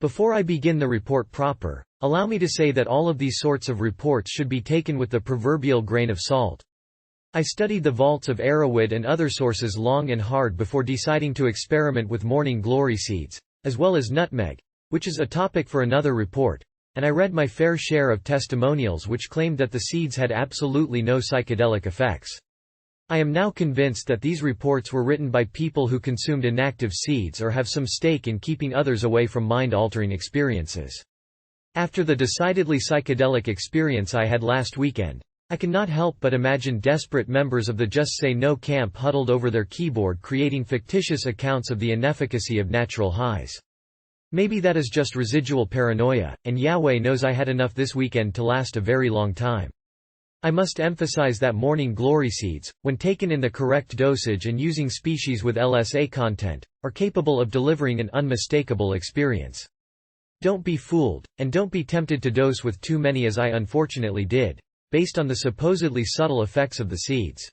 Before I begin the report proper, allow me to say that all of these sorts of reports should be taken with the proverbial grain of salt. I studied the vaults of Erowid and other sources long and hard before deciding to experiment with morning glory seeds, as well as nutmeg, which is a topic for another report, and I read my fair share of testimonials which claimed that the seeds had absolutely no psychedelic effects. I am now convinced that these reports were written by people who consumed inactive seeds or have some stake in keeping others away from mind-altering experiences. After the decidedly psychedelic experience I had last weekend, I cannot help but imagine desperate members of the Just Say No camp huddled over their keyboard creating fictitious accounts of the inefficacy of natural highs. Maybe that is just residual paranoia, and Yahweh knows I had enough this weekend to last a very long time. I must emphasize that morning glory seeds, when taken in the correct dosage and using species with LSA content, are capable of delivering an unmistakable experience. Don't be fooled, and don't be tempted to dose with too many as I unfortunately did, based on the supposedly subtle effects of the seeds.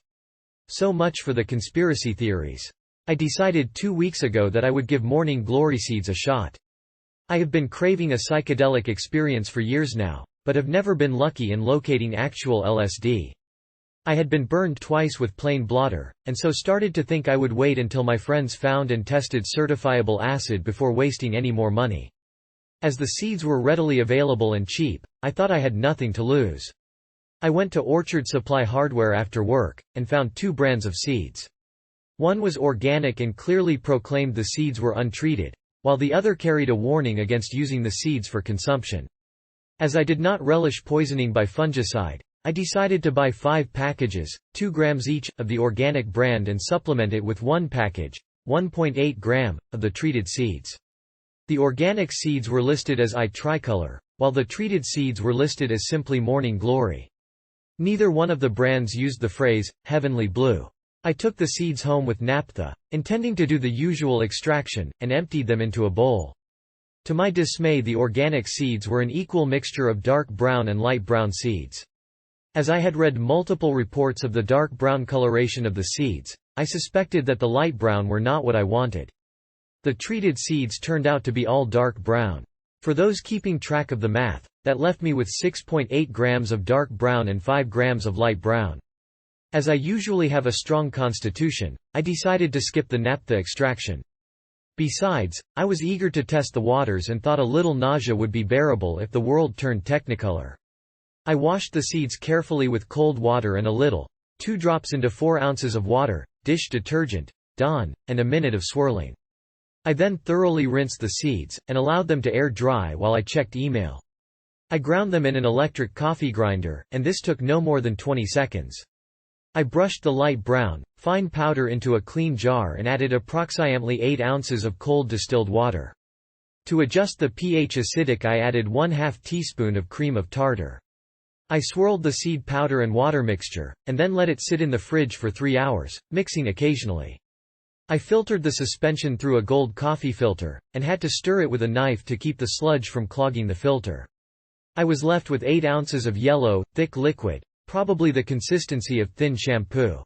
So much for the conspiracy theories. I decided 2 weeks ago that I would give morning glory seeds a shot. I have been craving a psychedelic experience for years now, but have never been lucky in locating actual LSD. I had been burned twice with plain blotter, and so started to think I would wait until my friends found and tested certifiable acid before wasting any more money. As the seeds were readily available and cheap, I thought I had nothing to lose. I went to Orchard Supply Hardware after work, and found 2 brands of seeds. One was organic and clearly proclaimed the seeds were untreated, while the other carried a warning against using the seeds for consumption. As I did not relish poisoning by fungicide, I decided to buy 5 packages, 2 grams each, of the organic brand and supplement it with 1 package, 1.8 gram, of the treated seeds. The organic seeds were listed as I tricolor, while the treated seeds were listed as simply morning glory. Neither one of the brands used the phrase, heavenly blue. I took the seeds home with naphtha, intending to do the usual extraction, and emptied them into a bowl. To my dismay, the organic seeds were an equal mixture of dark brown and light brown seeds. As I had read multiple reports of the dark brown coloration of the seeds, I suspected that the light brown were not what I wanted. The treated seeds turned out to be all dark brown. For those keeping track of the math, that left me with 6.8 grams of dark brown and 5 grams of light brown. As I usually have a strong constitution, I decided to skip the naphtha extraction. Besides, I was eager to test the waters and thought a little nausea would be bearable if the world turned technicolor. I washed the seeds carefully with cold water and a little, 2 drops into 4 ounces of water, dish detergent, Dawn, and a minute of swirling. I then thoroughly rinsed the seeds, and allowed them to air dry while I checked email. I ground them in an electric coffee grinder, and this took no more than 20 seconds. I brushed the light brown, fine powder into a clean jar and added approximately 8 ounces of cold distilled water. To adjust the pH acidic, I added 1/2 teaspoon of cream of tartar. I swirled the seed powder and water mixture, and then let it sit in the fridge for 3 hours, mixing occasionally. I filtered the suspension through a gold coffee filter, and had to stir it with a knife to keep the sludge from clogging the filter. I was left with 8 ounces of yellow, thick liquid, probably the consistency of thin shampoo.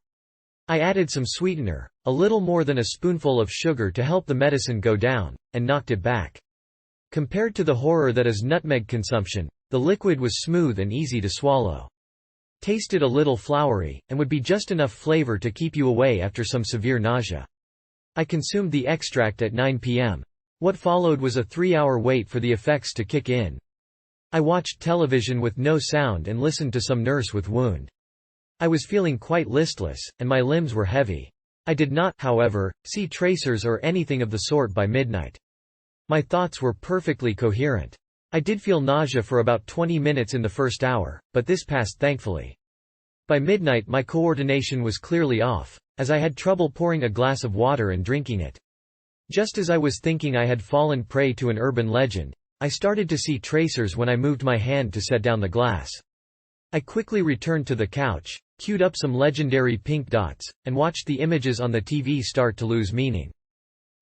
I added some sweetener, a little more than a spoonful of sugar to help the medicine go down, and knocked it back. Compared to the horror that is nutmeg consumption, the liquid was smooth and easy to swallow. Tasted a little floury, and would be just enough flavor to keep you away after some severe nausea. I consumed the extract at 9 p.m. What followed was a 3-hour wait for the effects to kick in. I watched television with no sound and listened to some nurse with wound. I was feeling quite listless, and my limbs were heavy. I did not, however, see tracers or anything of the sort by midnight. My thoughts were perfectly coherent. I did feel nausea for about 20 minutes in the first hour, but this passed thankfully. By midnight my coordination was clearly off, as I had trouble pouring a glass of water and drinking it. Just as I was thinking I had fallen prey to an urban legend, I started to see tracers when I moved my hand to set down the glass. I quickly returned to the couch, queued up some legendary pink dots, and watched the images on the TV start to lose meaning.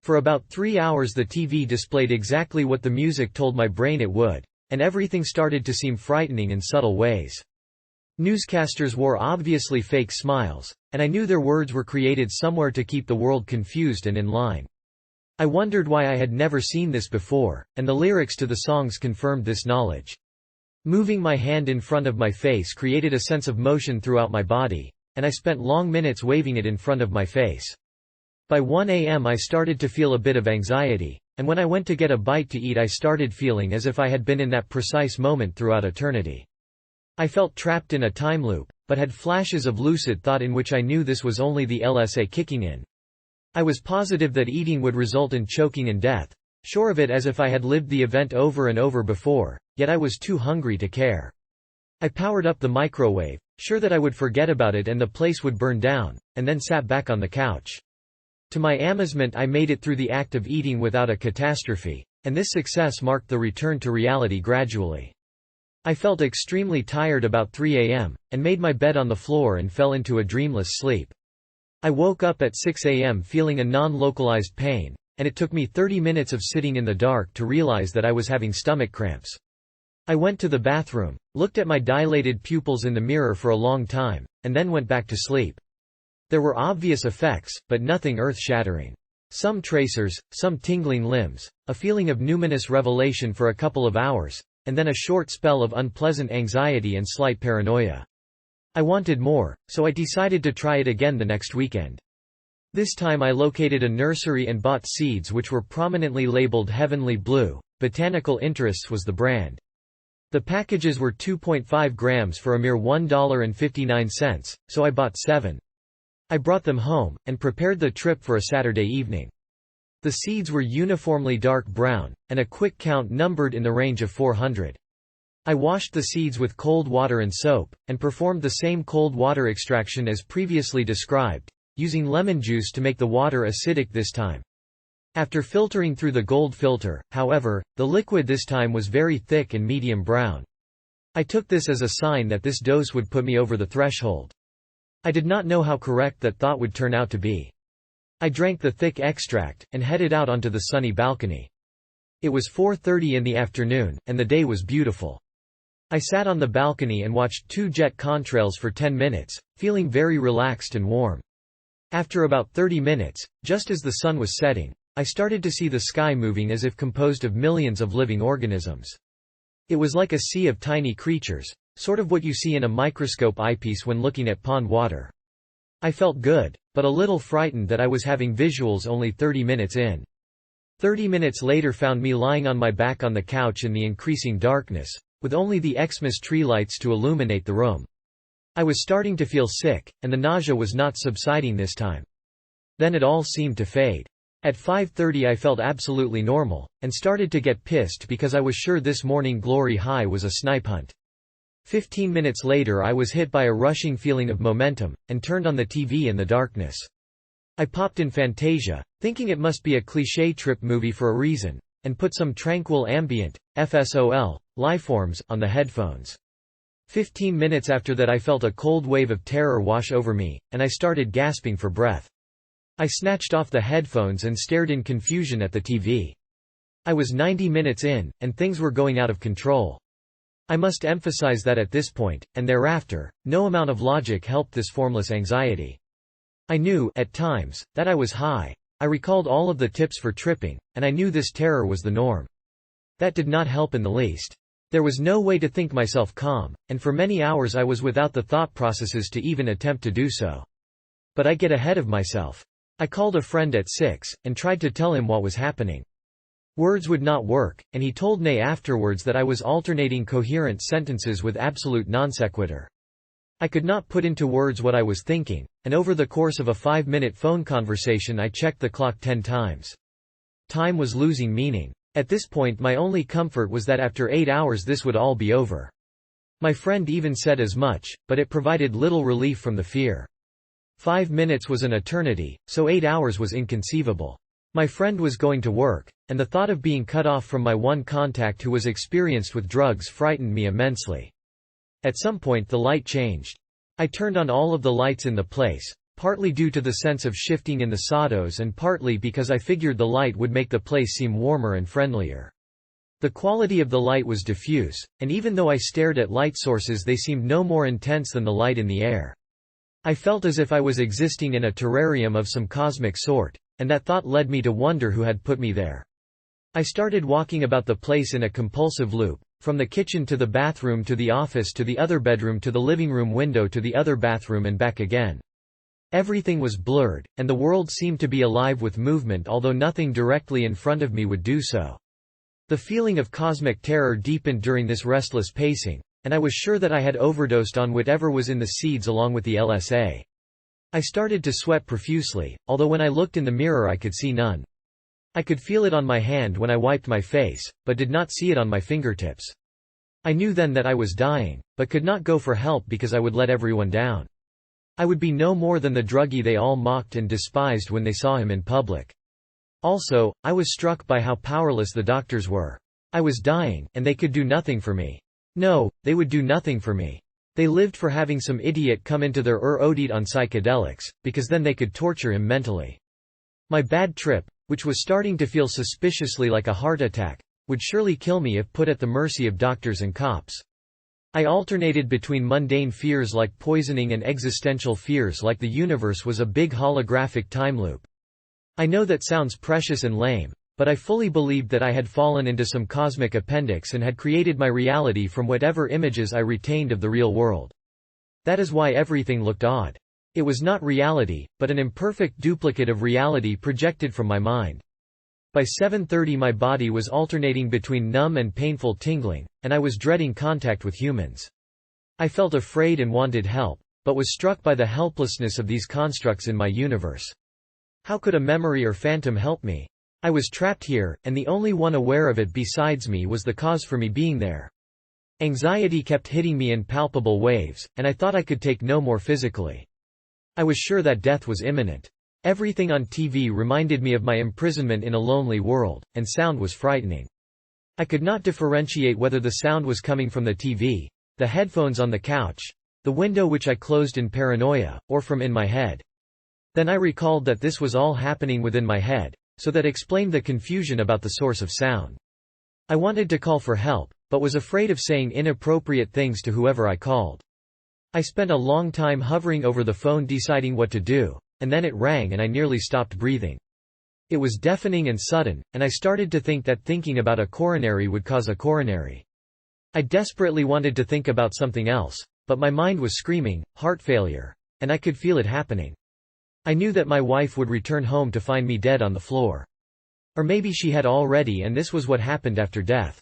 For about 3 hours the TV displayed exactly what the music told my brain it would, and everything started to seem frightening in subtle ways. Newscasters wore obviously fake smiles, and I knew their words were created somewhere to keep the world confused and in line. I wondered why I had never seen this before, and the lyrics to the songs confirmed this knowledge. Moving my hand in front of my face created a sense of motion throughout my body, and I spent long minutes waving it in front of my face. By 1 a.m. I started to feel a bit of anxiety, and when I went to get a bite to eat I started feeling as if I had been in that precise moment throughout eternity. I felt trapped in a time loop, but had flashes of lucid thought in which I knew this was only the LSA kicking in. I was positive that eating would result in choking and death, sure of it as if I had lived the event over and over before, yet I was too hungry to care. I powered up the microwave, sure that I would forget about it and the place would burn down, and then sat back on the couch. To my amazement I made it through the act of eating without a catastrophe, and this success marked the return to reality gradually. I felt extremely tired about 3 a.m., and made my bed on the floor and fell into a dreamless sleep. I woke up at 6 a.m. feeling a non-localized pain, and it took me 30 minutes of sitting in the dark to realize that I was having stomach cramps. I went to the bathroom, looked at my dilated pupils in the mirror for a long time, and then went back to sleep. There were obvious effects, but nothing earth-shattering. Some tracers, some tingling limbs, a feeling of numinous revelation for a couple of hours, and then a short spell of unpleasant anxiety and slight paranoia. I wanted more, so I decided to try it again the next weekend. This time I located a nursery and bought seeds which were prominently labeled Heavenly Blue. Botanical Interests was the brand. The packages were 2.5 grams for a mere $1.59, so I bought 7. I brought them home, and prepared the trip for a Saturday evening. The seeds were uniformly dark brown, and a quick count numbered in the range of 400. I washed the seeds with cold water and soap, and performed the same cold water extraction as previously described, using lemon juice to make the water acidic this time. After filtering through the gold filter, however, the liquid this time was very thick and medium brown. I took this as a sign that this dose would put me over the threshold. I did not know how correct that thought would turn out to be. I drank the thick extract, and headed out onto the sunny balcony. It was 4:30 in the afternoon, and the day was beautiful. I sat on the balcony and watched 2 jet contrails for 10 minutes, feeling very relaxed and warm. After about 30 minutes, just as the sun was setting, I started to see the sky moving as if composed of millions of living organisms. It was like a sea of tiny creatures, sort of what you see in a microscope eyepiece when looking at pond water. I felt good, but a little frightened that I was having visuals only 30 minutes in. 30 minutes later found me lying on my back on the couch in the increasing darkness, with only the Xmas tree lights to illuminate the room. I was starting to feel sick, and the nausea was not subsiding this time. Then it all seemed to fade. At 5:30 I felt absolutely normal, and started to get pissed because I was sure this morning glory high was a snipe hunt. 15 minutes later I was hit by a rushing feeling of momentum, and turned on the TV in the darkness. I popped in Fantasia, thinking it must be a cliché trip movie for a reason, and put some tranquil ambient, FSOL, lifeforms, on the headphones. 15 minutes after that I felt a cold wave of terror wash over me, and I started gasping for breath. I snatched off the headphones and stared in confusion at the TV. I was 90 minutes in, and things were going out of control. I must emphasize that at this point, and thereafter, no amount of logic helped this formless anxiety. I knew, at times, that I was high. I recalled all of the tips for tripping, and I knew this terror was the norm. That did not help in the least. There was no way to think myself calm, and for many hours I was without the thought processes to even attempt to do so. But I get ahead of myself. I called a friend at 6, and tried to tell him what was happening. Words would not work, and he told me afterwards that I was alternating coherent sentences with absolute non sequitur. I could not put into words what I was thinking, and over the course of a 5-minute phone conversation I checked the clock 10 times. Time was losing meaning. At this point my only comfort was that after 8 hours this would all be over. My friend even said as much, but it provided little relief from the fear. 5 minutes was an eternity, so 8 hours was inconceivable. My friend was going to work, and the thought of being cut off from my one contact who was experienced with drugs frightened me immensely. At some point the light changed. I turned on all of the lights in the place, partly due to the sense of shifting in the sawdust and partly because I figured the light would make the place seem warmer and friendlier. The quality of the light was diffuse, and even though I stared at light sources they seemed no more intense than the light in the air. I felt as if I was existing in a terrarium of some cosmic sort, and that thought led me to wonder who had put me there. I started walking about the place in a compulsive loop, from the kitchen to the bathroom to the office to the other bedroom to the living room window to the other bathroom and back again. Everything was blurred, and the world seemed to be alive with movement, although nothing directly in front of me would do so. The feeling of cosmic terror deepened during this restless pacing, and I was sure that I had overdosed on whatever was in the seeds along with the LSA. I started to sweat profusely, although when I looked in the mirror I could see none. I could feel it on my hand when I wiped my face, but did not see it on my fingertips. I knew then that I was dying, but could not go for help because I would let everyone down. I would be no more than the druggie they all mocked and despised when they saw him in public. Also, I was struck by how powerless the doctors were. I was dying, and they could do nothing for me. No, they would do nothing for me. They lived for having some idiot come into their Erowid on psychedelics, because then they could torture him mentally. My bad trip, which was starting to feel suspiciously like a heart attack, would surely kill me if put at the mercy of doctors and cops. I alternated between mundane fears like poisoning and existential fears like the universe was a big holographic time loop. I know that sounds precious and lame, but I fully believed that I had fallen into some cosmic appendix and had created my reality from whatever images I retained of the real world. That is why everything looked odd. It was not reality, but an imperfect duplicate of reality projected from my mind. By 7:30 my body was alternating between numb and painful tingling, and I was dreading contact with humans. I felt afraid and wanted help, but was struck by the helplessness of these constructs in my universe. How could a memory or phantom help me? I was trapped here, and the only one aware of it besides me was the cause for me being there. Anxiety kept hitting me in palpable waves, and I thought I could take no more physically. I was sure that death was imminent. Everything on TV reminded me of my imprisonment in a lonely world, and sound was frightening. I could not differentiate whether the sound was coming from the TV, the headphones on the couch, the window which I closed in paranoia, or from in my head. Then I recalled that this was all happening within my head, so that explained the confusion about the source of sound. I wanted to call for help, but was afraid of saying inappropriate things to whoever I called. I spent a long time hovering over the phone deciding what to do, and then it rang and I nearly stopped breathing. It was deafening and sudden, and I started to think that thinking about a coronary would cause a coronary. I desperately wanted to think about something else, but my mind was screaming, heart failure, and I could feel it happening. I knew that my wife would return home to find me dead on the floor. Or maybe she had already, and this was what happened after death.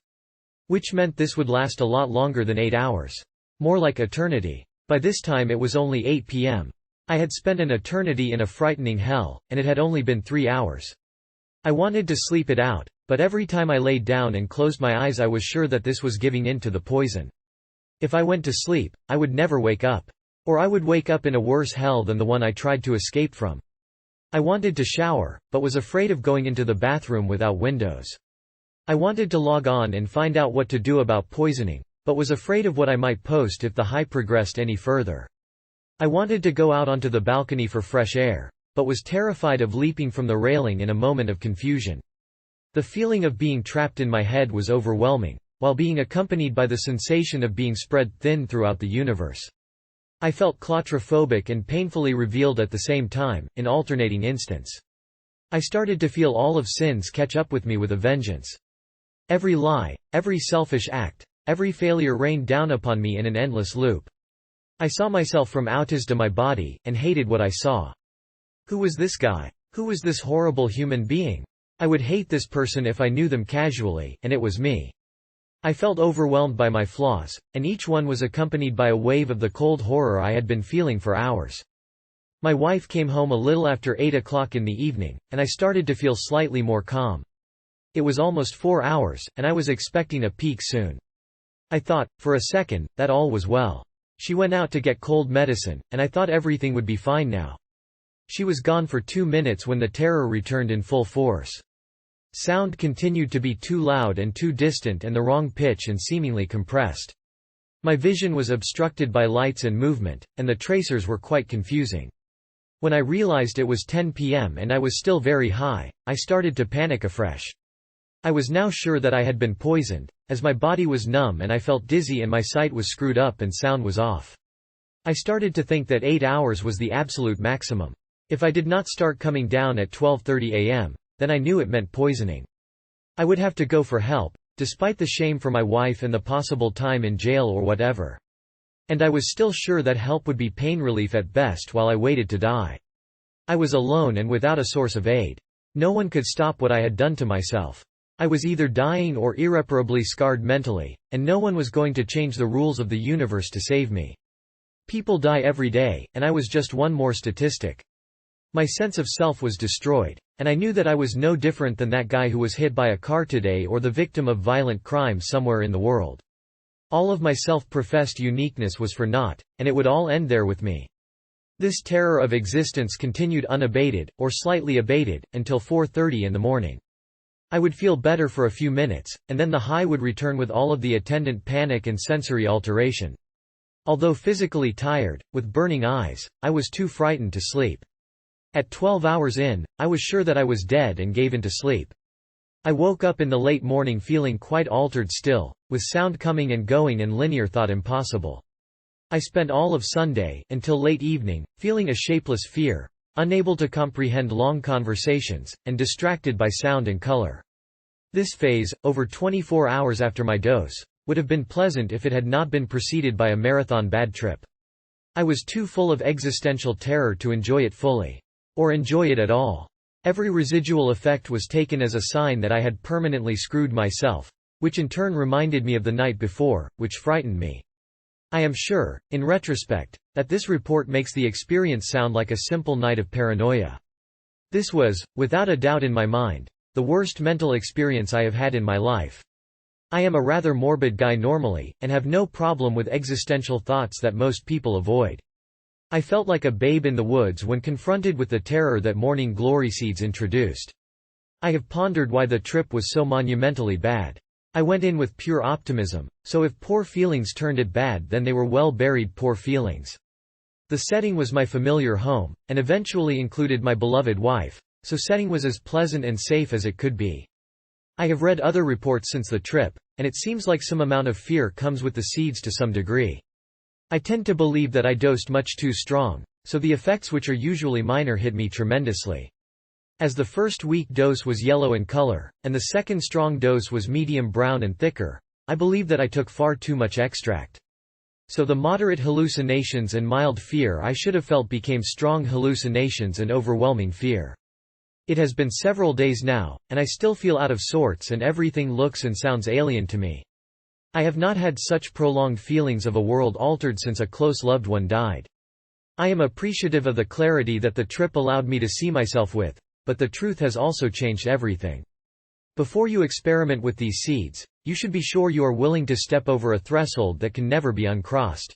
Which meant this would last a lot longer than 8 hours. More like eternity. By this time it was only 8 p.m. I had spent an eternity in a frightening hell, and it had only been 3 hours. I wanted to sleep it out, but every time I laid down and closed my eyes I was sure that this was giving in to the poison. If I went to sleep, I would never wake up. Or I would wake up in a worse hell than the one I tried to escape from. I wanted to shower, but was afraid of going into the bathroom without windows. I wanted to log on and find out what to do about poisoning, but was afraid of what I might post if the high progressed any further. I wanted to go out onto the balcony for fresh air, but was terrified of leaping from the railing in a moment of confusion. The feeling of being trapped in my head was overwhelming, while being accompanied by the sensation of being spread thin throughout the universe. I felt claustrophobic and painfully revealed at the same time, in alternating instants. I started to feel all of sins catch up with me with a vengeance. Every lie, every selfish act, every failure rained down upon me in an endless loop. I saw myself from outas to my body, and hated what I saw. Who was this guy? Who was this horrible human being? I would hate this person if I knew them casually, and it was me. I felt overwhelmed by my flaws, and each one was accompanied by a wave of the cold horror I had been feeling for hours. My wife came home a little after 8 o'clock in the evening, and I started to feel slightly more calm. It was almost 4 hours, and I was expecting a peak soon. I thought, for a second, that all was well. She went out to get cold medicine, and I thought everything would be fine now. She was gone for 2 minutes when the terror returned in full force. Sound continued to be too loud and too distant and the wrong pitch and seemingly compressed. My vision was obstructed by lights and movement, and the tracers were quite confusing. When I realized it was 10 p.m. and I was still very high, I started to panic afresh. I was now sure that I had been poisoned, as my body was numb and I felt dizzy and my sight was screwed up and sound was off. I started to think that 8 hours was the absolute maximum. If I did not start coming down at 12:30 a.m., then I knew it meant poisoning. I would have to go for help, despite the shame for my wife and the possible time in jail or whatever. And I was still sure that help would be pain relief at best while I waited to die. I was alone and without a source of aid. No one could stop what I had done to myself. I was either dying or irreparably scarred mentally, and no one was going to change the rules of the universe to save me. People die every day, and I was just one more statistic. My sense of self was destroyed, and I knew that I was no different than that guy who was hit by a car today or the victim of violent crime somewhere in the world. All of my self-professed uniqueness was for naught, and it would all end there with me. This terror of existence continued unabated, or slightly abated, until 4:30 in the morning. I would feel better for a few minutes, and then the high would return with all of the attendant panic and sensory alteration. Although physically tired, with burning eyes, I was too frightened to sleep. At 12 hours in, I was sure that I was dead and gave in to sleep. I woke up in the late morning feeling quite altered still, with sound coming and going and linear thought impossible. I spent all of Sunday, until late evening, feeling a shapeless fear, unable to comprehend long conversations, and distracted by sound and color. This phase, over 24 hours after my dose, would have been pleasant if it had not been preceded by a marathon bad trip. I was too full of existential terror to enjoy it fully. Or enjoy it at all. Every residual effect was taken as a sign that I had permanently screwed myself, which in turn reminded me of the night before, which frightened me. I am sure, in retrospect, that this report makes the experience sound like a simple night of paranoia. This was, without a doubt in my mind, the worst mental experience I have had in my life. I am a rather morbid guy normally, and have no problem with existential thoughts that most people avoid. I felt like a babe in the woods when confronted with the terror that morning glory seeds introduced. I have pondered why the trip was so monumentally bad. I went in with pure optimism, so if poor feelings turned it bad then they were well-buried poor feelings. The setting was my familiar home, and eventually included my beloved wife, so setting was as pleasant and safe as it could be. I have read other reports since the trip, and it seems like some amount of fear comes with the seeds to some degree. I tend to believe that I dosed much too strong, so the effects which are usually minor hit me tremendously. As the first weak dose was yellow in color, and the second strong dose was medium brown and thicker, I believe that I took far too much extract. So the moderate hallucinations and mild fear I should have felt became strong hallucinations and overwhelming fear. It has been several days now, and I still feel out of sorts and everything looks and sounds alien to me. I have not had such prolonged feelings of a world altered since a close loved one died. I am appreciative of the clarity that the trip allowed me to see myself with, but the truth has also changed everything. Before you experiment with these seeds, you should be sure you are willing to step over a threshold that can never be uncrossed.